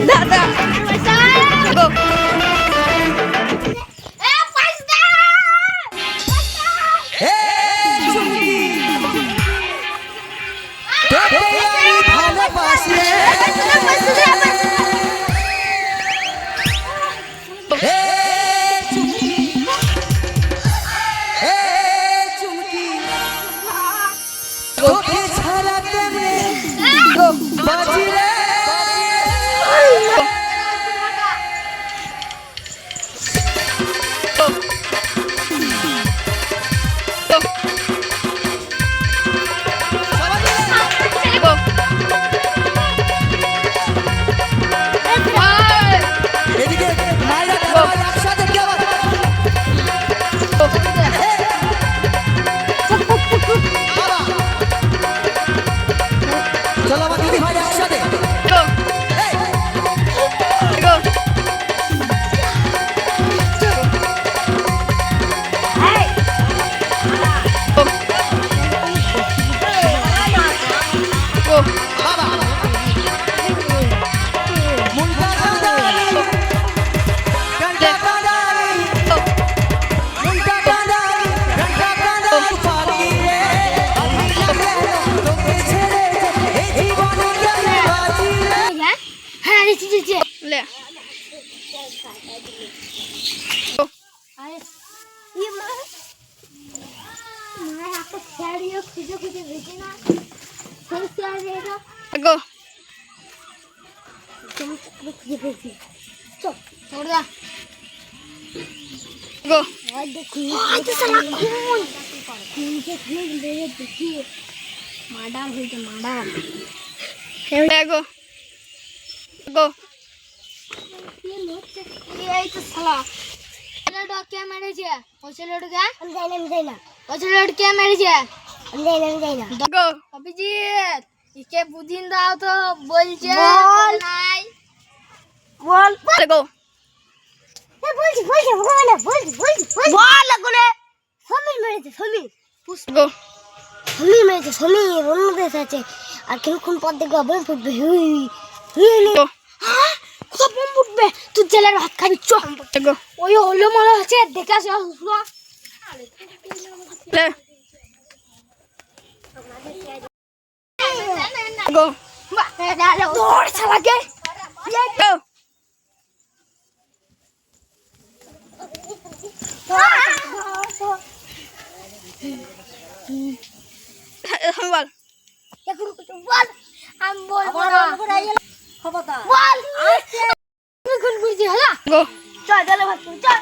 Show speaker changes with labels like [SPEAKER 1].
[SPEAKER 1] দাদা গো Go. Go.
[SPEAKER 2] Madam, madam.
[SPEAKER 1] Here we go. Go.
[SPEAKER 2] ये तो साला लड़का क्या मैरिज है कौन लड़का हम देना कौन लड़का मैरिज है हम देना
[SPEAKER 1] Go.
[SPEAKER 2] अभिजीत इसके बुद्धिन दाओ तो बोल जे
[SPEAKER 1] बोल।
[SPEAKER 2] नहीं
[SPEAKER 1] Go.
[SPEAKER 2] बोल लगने Sameer marriage Sameer
[SPEAKER 1] Go.
[SPEAKER 2] Sameer marriage Sameer रोन के साथ আর কিরকম পথ দেখো বম ফুটবে
[SPEAKER 1] Go.
[SPEAKER 2] কোথা বম ফুটবে তুই জেলের ভাত খাবি চ
[SPEAKER 1] Go.
[SPEAKER 2] ওই হলো মনে হচ্ছে দেখে আসো
[SPEAKER 1] Le. Go.
[SPEAKER 2] দৌড় শালাকে
[SPEAKER 1] Go. Bal.
[SPEAKER 2] এখন বল আমি বলবো না খবরদার বল তুই কোন বুঝি হলা
[SPEAKER 1] Go.
[SPEAKER 2] চল জেলে ভাত চল